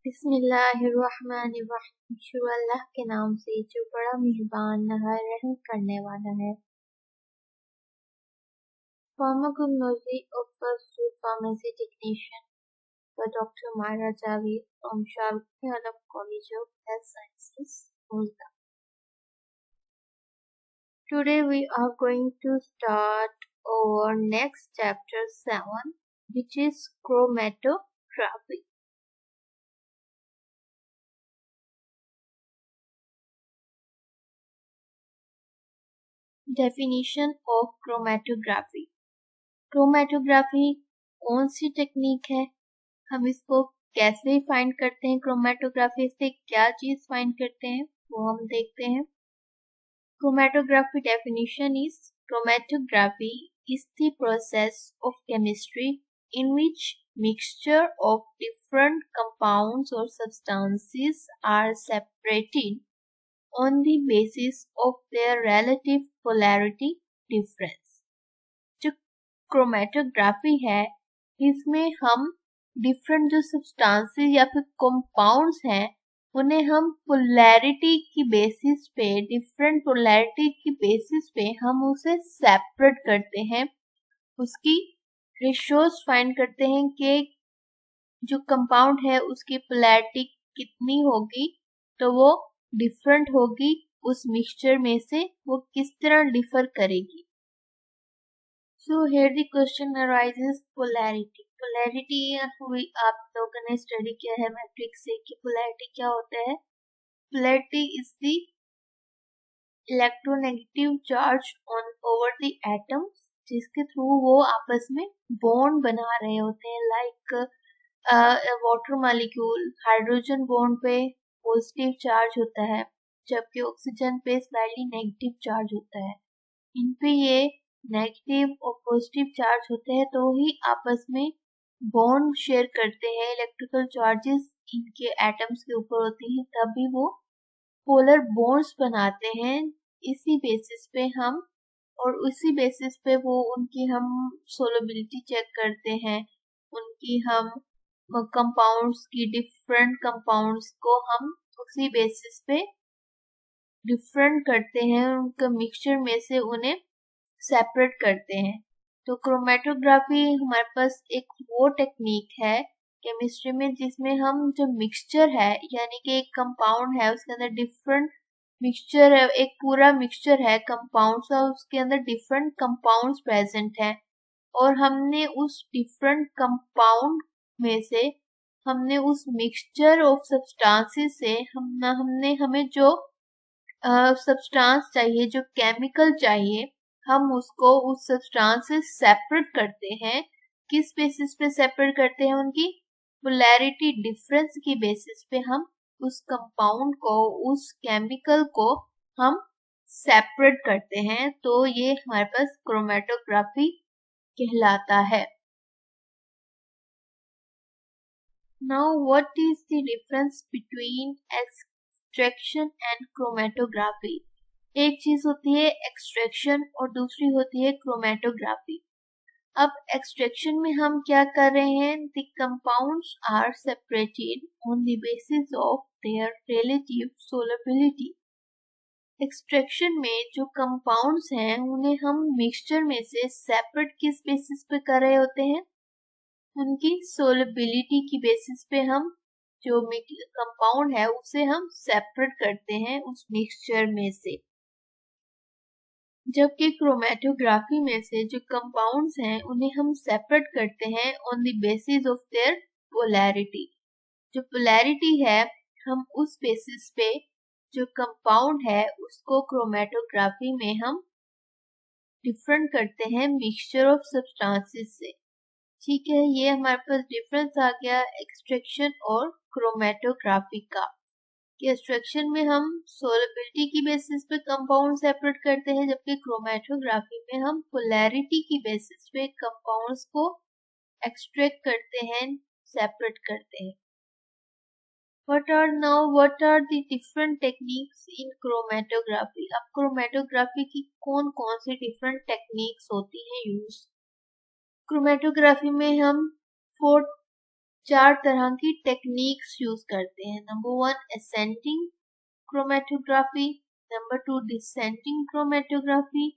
बिस्मिल्लाहिर्रहमानिर्रहीम। शुरू अल्लाह के नाम से जो बड़ा मेहरबान नहाय रहम करने वाला है। Pharmacognosy offers to pharmacy technician by Dr. Myra Javid from Shahrukh Alam College of Health Sciences, Multan. Today we are going to start our next chapter 7, which is chromatography. Definition of chromatography. Chromatography कौन सी technique है, हम इसको कैसे find करते हैं, chromatography से क्या चीज फाइंड करते हैं वो हम देखते हैं। Chromatography definition is chromatography is the process of chemistry in which mixture of different compounds or substances are separated on the basis of their relative polarity difference. Chromatography है इसमें हम डिफरेंट जो सब्सटेंसेस या फिर कंपाउंड्स हैं उन्हें हम polarity की बेसिस पे, डिफरेंट पोलैरिटी की बेसिस पे हम उसे सेपरेट करते हैं, उसकी रेशियोज फाइंड करते हैं कि जो कंपाउंड है उसकी पोलैरिटी कितनी होगी तो वो डिफरेंट होगी, उस मिक्सचर में से वो किस तरह डिफर करेगी। So here the question arises polarity. Polarity हुई आप लोगों ने स्टडी किया है मैट्रिक्स से कि polarity क्या होता है। Polarity is the electronegative charge on over the atoms जिसके थ्रू वो आपस में बॉन्ड बना रहे होते हैं। Like water molecule hydrogen bond पे पॉजिटिव चार्ज होता है जबकि ऑक्सीजन पे स्लाइटली नेगेटिव चार्ज होता है। इन पे ये नेगेटिव और पॉजिटिव चार्ज होते हैं तो ही आपस में बॉन्ड शेयर करते हैं। इलेक्ट्रिकल चार्जेस इनके एटम्स के ऊपर होती हैं तभी वो पोलर बॉन्ड्स बनाते हैं। इसी बेसिस पे हम और उसी बेसिस पे वो उनकी हम सोलबिलिटी चेक करते हैं, उनकी हम कंपाउंड्स की डिफरेंट कंपाउंड्स को हम उसी बेसिस पे डिफरेंट करते हैं, उनका मिक्सचर में से उन्हें सेपरेट करते हैं। तो क्रोमेटोग्राफी हमारे पास एक वो टेक्निक है केमिस्ट्री में जिसमें हम जो मिक्सचर है यानी कि एक कंपाउंड है उसके अंदर डिफरेंट मिक्सचर है, एक पूरा मिक्सचर है कंपाउंड्स और उसके अंदर डिफरेंट कंपाउंड्स प्रेजेंट हैं और हमने उस डिफरेंट कंपाउंड में से हमने उस मिक्सचर ऑफ सब्सटेंसेस से हमने हमें जो सब्सटेंस चाहिए, जो केमिकल चाहिए, हम उसको उस सब्सटेंस से सेपरेट करते हैं। किस बेसिस पे सेपरेट करते हैं? उनकी पोलैरिटी डिफरेंस की बेसिस पे हम उस कंपाउंड को, उस केमिकल को हम सेपरेट करते हैं। तो ये हमारे पास क्रोमेटोग्राफी कहलाता है। Now what is the difference between extraction and chromatography? एक चीज होती है एक्सट्रैक्शन और दूसरी होती है क्रोमेटोग्राफी। अब एक्सट्रैक्शन में हम क्या कर रहे हैं? The compounds are separated on the basis of their relative solubility. Extraction में जो कंपाउंड्स हैं उन्हें हम मिक्सचर में से सेपरेट किस बेसिस पे कर रहे होते हैं? उनकी सोलबिलिटी की बेसिस पे हम जो कंपाउंड है उसे हम सेपरेट करते हैं उस मिक्सचर में से। जबकि क्रोमेटोग्राफी में से जो कंपाउंड्स हैं उन्हें हम सेपरेट करते हैं on the basis of there polarity. जो पोलैरिटी है हम उस बेसिस पे जो कंपाउंड है उसको क्रोमेटोग्राफी में हम डिफरेंट करते हैं मिक्सचर ऑफ सब्सटेंसेस से। ठीक है, ये हमारे पास डिफरेंस आ गया एक्सट्रैक्शन और क्रोमेटोग्राफी का। एक्सट्रैक्शन में हम सोलबिलिटी की बेसिस पे कंपाउंड सेपरेट करते हैं जबकि क्रोमेटोग्राफी में हम पोलैरिटी की बेसिस पे कंपाउंड्स को एक्सट्रैक्ट करते हैं, सेपरेट करते हैं। what are the different techniques in chromatography? अब क्रोमेटोग्राफी की कौन कौन सी डिफरेंट टेक्निक्स होती हैं यूज? क्रोमेटोग्राफी में हम 4 4 तरह की टेक्निक्स यूज करते हैं। Number 1 ascending chromatography, number 2 descending chromatography,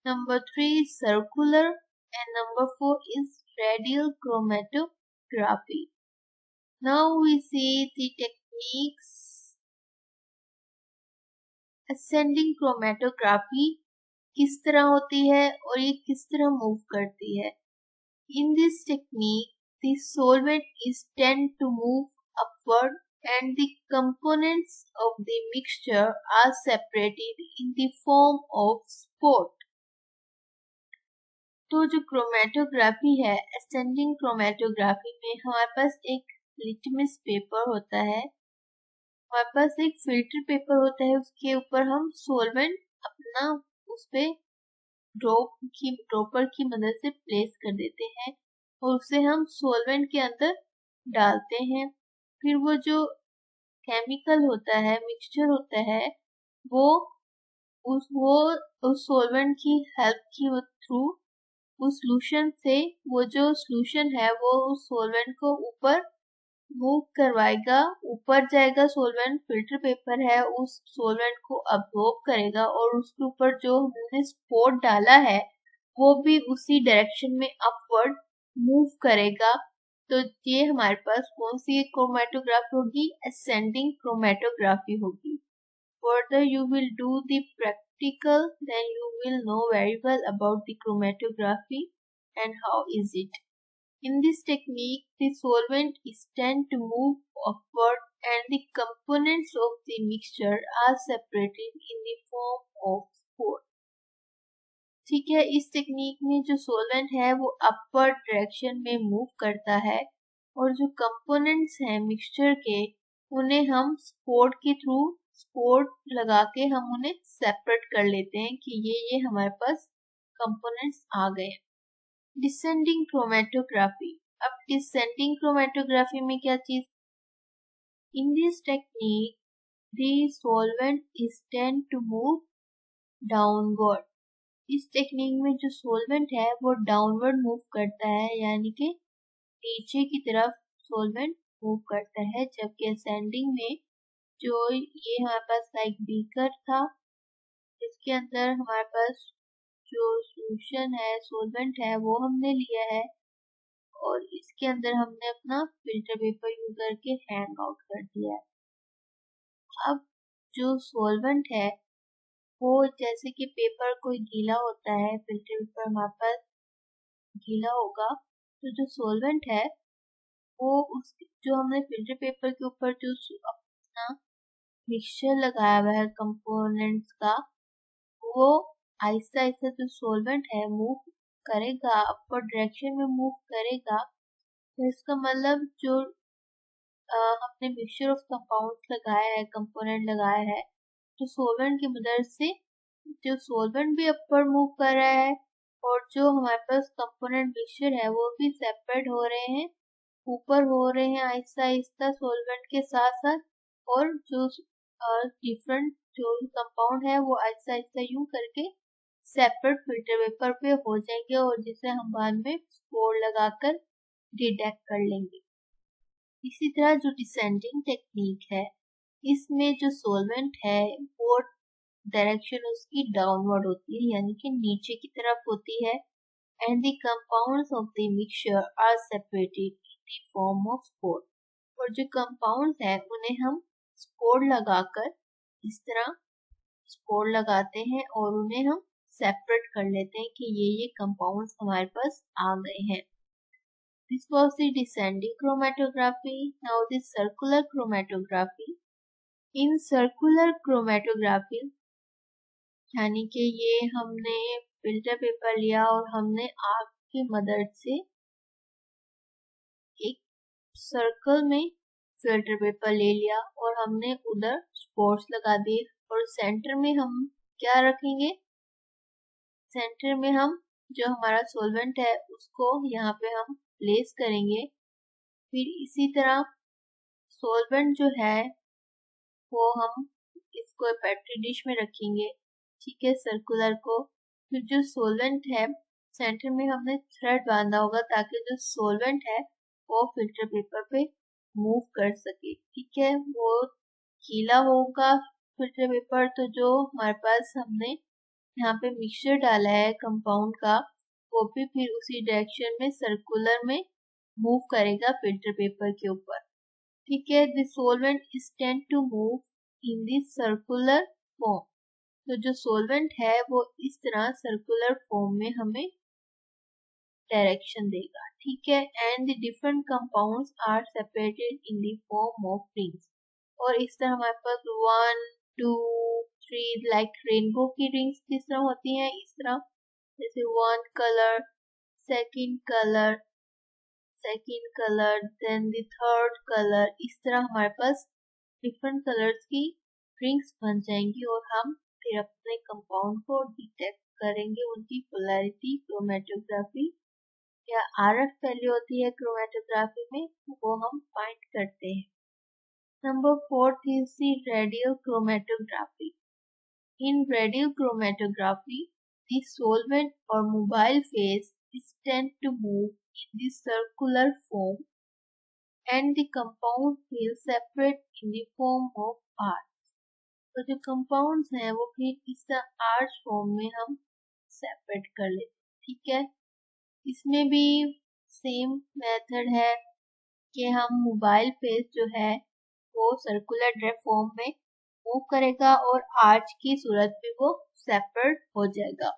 number 3 is circular, and number 4 is radial chromatography. Now we see the techniques. Ascending chromatography किस तरह होती है और ये किस तरह मूव करती है। In this technique, the solvent is tend to move upward and the components of the mixture are separated in the form of sport. तो जो क्रोमेटोग्राफी है, असेंडिंग क्रोमेटोग्राफी में हमारे पास एक लिटमस पेपर होता है, हमारे पास एक फिल्टर पेपर होता है, उसके ऊपर हम सोलवेंट अपना उस पे ड्रॉपर की मदद से प्लेस कर देते हैं और उसे हम सोलवेंट के अंदर डालते हैं। फिर वो जो केमिकल होता है, मिक्सचर होता है, वो उस सोलवेंट की हेल्प की थ्रू उस सोल्यूशन से वो जो सोल्यूशन है वो उस सोलवेंट को ऊपर मूव करवाएगा, ऊपर जाएगा। सोलवेंट फिल्टर पेपर है, उस सोलवेंट को अब्सॉर्ब करेगा और उसके ऊपर जो हमने स्पॉट डाला है वो भी उसी डायरेक्शन में अपवर्ड मूव करेगा। तो ये हमारे पास कौन सी क्रोमेटोग्राफी होगी? असेंडिंग क्रोमेटोग्राफी होगी। Further you will do the practical, then you will know very well about the chromatography and how is it. In this technique, the solvent is tend to move upward and the components of the mixture are separated in the form of spore. ठीक है, इस technique में जो solvent है वो upward direction में move करता है और जो कंपोनेंट्स हैं मिक्सचर के उन्हें हम स्पोर्ट के थ्रू स्पोर्ट लगा के हम उन्हें सेपरेट कर लेते हैं कि ये हमारे पास कंपोनेंट्स आ गए। Descending chromatography. अब डिसेंडिंग क्रोमेटोग्राफी में क्या चीज? In this technique the solvent is tend to move downward. इस टेक्निक में जो सोलवेंट है वो डाउनवर्ड मूव करता है, यानी कि नीचे की तरफ सोलवेंट मूव करता है, जबकि असेंडिंग में जो ये हमारे पास लाइक बीकर था, इसके अंदर हमारे पास जो सोल्यूशन है, सोलवेंट है, वो हमने लिया है और इसके अंदर हमने अपना फिल्टर पेपर यूज करके हैंग आउट कर दिया है। अब जो सोलवेंट है वो जैसे कि पेपर कोई गीला होता है, फिल्टर पेपर हमारे पास गीला होगा, तो जो सोलवेंट है वो उस जो हमने फिल्टर पेपर के ऊपर जो अपना मिक्सचर लगाया हुआ है कंपोनेंट्स का, वो आहिस्ता आहिस्ता जो सोलवेंट है मूव करेगा, अपवर्ड डायरेक्शन में मूव करेगा। तो इसका मतलब जो हमने मिक्सचर ऑफ कंपाउंड्स लगाया है, कंपोनेंट लगाया है, तो सोलवेंट की मदद से जो सोलवेंट भी अपवर्ड मूव कर रहा है और जो हमारे पास कंपोनेंट मिक्सचर है वो भी सेपरेट हो रहे हैं, ऊपर हो रहे हैं आहिस्ता आहिस्ता सोलवेंट के साथ साथ, और जो डिफरेंट जो कंपाउंड है वो आहिस्ता आहिस्ता यूं करके सेपरेट फिल्टर पेपर पे हो जाएंगे और जिसे हम बाद में स्पोर लगाकर डिटेक्ट कर लेंगे। इसी तरह जो डिसेंडिंग टेक्निक है, इसमें जो सोलवेंट है वो डायरेक्शन उसकी डाउनवर्ड होती है, यानी कि नीचे की तरफ होती है, and the compounds of the mixture are separated in the form of spore. और जो compounds है उन्हें हम spore लगाकर इस तरह spore लगाते हैं और उन्हें हम separate कर लेते हैं कि ये compounds हमारे पास आ गए हैं। This was the descending chromatography. Now the circular chromatography. In circular chromatography, यानी कि ये हमने फिल्टर पेपर लिया और हमने आग की मदद से एक सर्कल में फिल्टर पेपर ले लिया और हमने उधर स्पॉट्स लगा दिए और सेंटर में हम क्या रखेंगे? सेंटर में हम जो हमारा सोलवेंट है उसको यहाँ पे हम प्लेस करेंगे। फिर इसी तरह सोलवेंट जो है वो हम इसको पेट्री डिश में रखेंगे, ठीक है, सर्कुलर को। फिर जो सोलवेंट है सेंटर में हमने थ्रेड बांधा होगा ताकि जो सोलवेंट है वो फिल्टर पेपर पे मूव कर सके। ठीक है, वो गीला होगा फिल्टर पेपर, तो जो हमारे पास हमने यहाँ पे मिक्सचर डाला है कंपाउंड का, वो भी फिर उसी डायरेक्शन में सर्कुलर में मूव करेगा फिल्टर पेपर के ऊपर। ठीक है, the solvent is tend to move in the circular form. तो जो सॉल्वेंट है वो इस तरह सर्कुलर फॉर्म में हमें डायरेक्शन देगा। ठीक है, and the different compounds are separated in the form of rings. और इस तरह हमारे पास 1 2 3 लाइक रेनबो की रिंग्स किस तरह होती हैं, इस तरह जैसे 1 colour, second colour, second colour, then the third colour, इस तरह हमारे पास डिफरेंट कलर्स की रिंग्स बन जाएंगी और हम फिर अपने कंपाउंड को डिटेक्ट करेंगे, उनकी पोलैरिटी क्रोमेटोग्राफी या आरएफ वैल्यू होती है क्रोमेटोग्राफी में, वो हम फाइंड करते हैं। Number 4 is the radial chromatography. In radial chromatography, the solvent or mobile phase is tend to move in the circular form and the compound will separate in the form of arcs. तो जो compounds हैं वो फिर इस arch form में हम separate कर लेते हैं। ठीक है, इसमें भी सेम मेथड है कि हम मोबाइल फेस जो है वो सर्कुलर फॉर्म में मूव करेगा और आर्च की सूरत में वो सेपरेट हो जाएगा।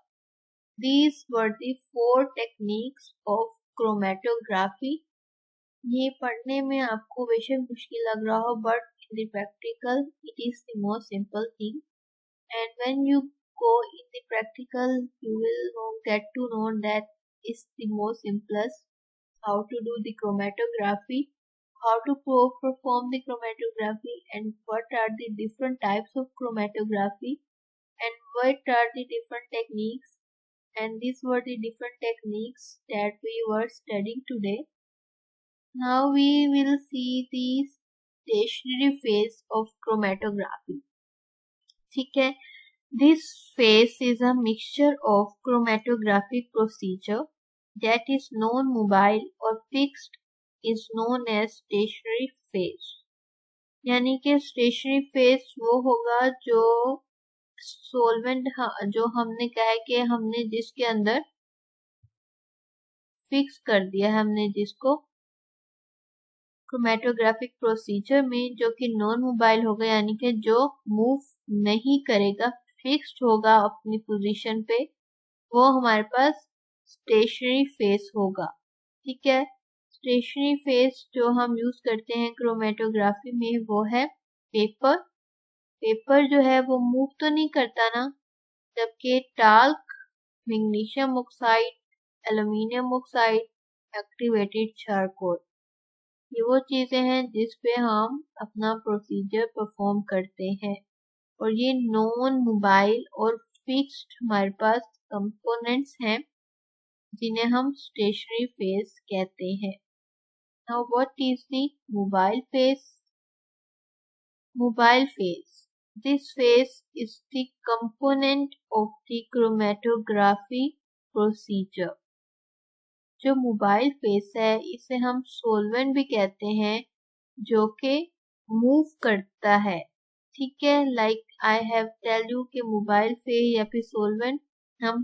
These were the 4 techniques of chromatography. ये पढ़ने में आपको बेशक मुश्किल लग रहा हो, but in the practical it is the most simple thing. And when you go in the practical, you will get to know that is the most simplest how to do the chromatography, how to perform the chromatography, and what are the different types of chromatography, and what are the different techniques. And these were the different techniques that we were studying today. Now we will see the stationary phase of chromatography. ठीक है, this phase is a mixture of chromatographic procedure that is non-mobile or fixed is known as stationary phase. यानी कि stationary phase वो होगा जो solvent जो हमने कहा है कि हमने जिसके अंदर फिक्स कर दिया है, हमने जिसको क्रोमेटोग्राफिक प्रोसीजर में, जो कि नॉन मोबाइल होगा यानी कि जो मूव नहीं करेगा, फिक्स्ड होगा अपनी पोजीशन पे, वो हमारे पास स्टेशनरी फेस होगा। ठीक है, स्टेशनरी फेस जो हम यूज करते हैं क्रोमेटोग्राफी में वो है पेपर। पेपर जो है वो मूव तो नहीं करता ना, जबकि talc, magnesium oxide, aluminium oxide, activated charcoal, ये वो चीजें हैं जिस पे हम अपना प्रोसीजर परफॉर्म करते हैं। और ये नॉन मोबाइल और फिक्स्ड हमारे पास कंपोनेंट्स हैं जिन्हें हम स्टेशनरी फेज कहते हैं। Now what is the mobile phase? Mobile phase, this phase is the component of the chromatography procedure. जो मोबाइल फेस है इसे हम सोलवेंट भी कहते हैं, जो कि मूव करता है। ठीक है, like I have tell you कि मोबाइल फेस या फिर सोलवेंट हम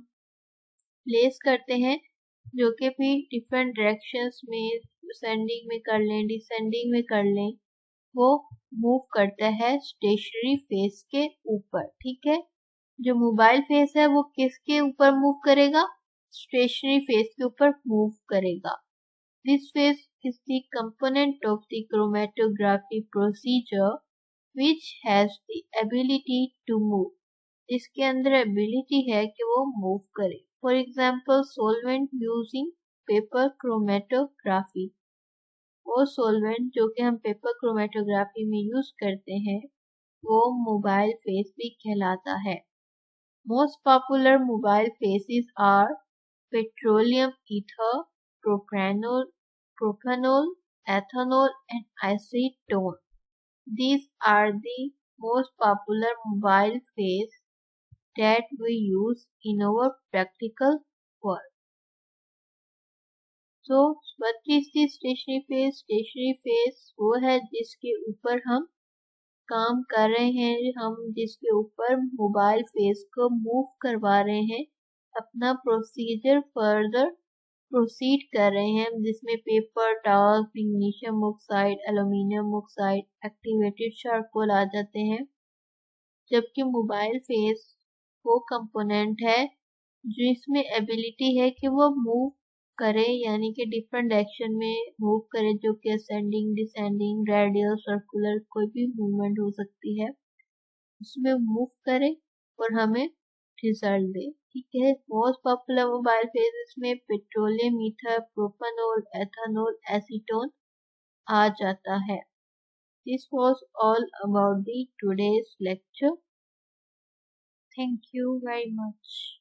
प्लेस करते हैं, जो कि फिर डिफरेंट डायरेक्शंस में असेंडिंग में कर लें, डिसेंडिंग में कर लें, वो मूव करता है स्टेशनरी फेस के ऊपर। ठीक है, जो मोबाइल फेस है वो किसके ऊपर मूव करेगा? स्टेशनरी फेस के ऊपर मूव करेगा। This phase is the component of the chromatography procedure which has the ability to move, जिसके अंदर एबिलिटी है कि वो मूव करे। For example solvent using paper chromatography, वो सोलवेंट जो कि हम पेपर क्रोमेटोग्राफी में यूज करते हैं वो मोबाइल फेस भी कहलाता है। Most popular mobile phases are petroleum ether, propanol, ethanol and acetone. These are the most popular mobile phase that we use in our practical work. So what is the stationary phase? Stationary phase वो है जिसके ऊपर हम काम कर रहे हैं, हम जिसके ऊपर मोबाइल फेस को मूव करवा रहे हैं, अपना प्रोसीजर फर्दर प्रोसीड कर रहे हैं, जिसमें paper, talc, magnesium oxide, aluminium oxide, activated charcoal आ जाते हैं। जबकि मोबाइल फेस वो कंपोनेंट है जिसमें एबिलिटी है कि वो मूव करे, यानी कि डिफरेंट डायरेक्शन में मूव करे, जो कि असेंडिंग, डिसेंडिंग, रेडियल, सर्कुलर, कोई भी मूवमेंट हो सकती है, उसमें मूव करे और हमें रिजल्ट दे। ठीक है, मोस्ट पॉपुलर मोबाइल फेजेस में petroleum, ether, propanol, ethanol, acetone आ जाता है। This was all about the today's lecture. Thank you very much.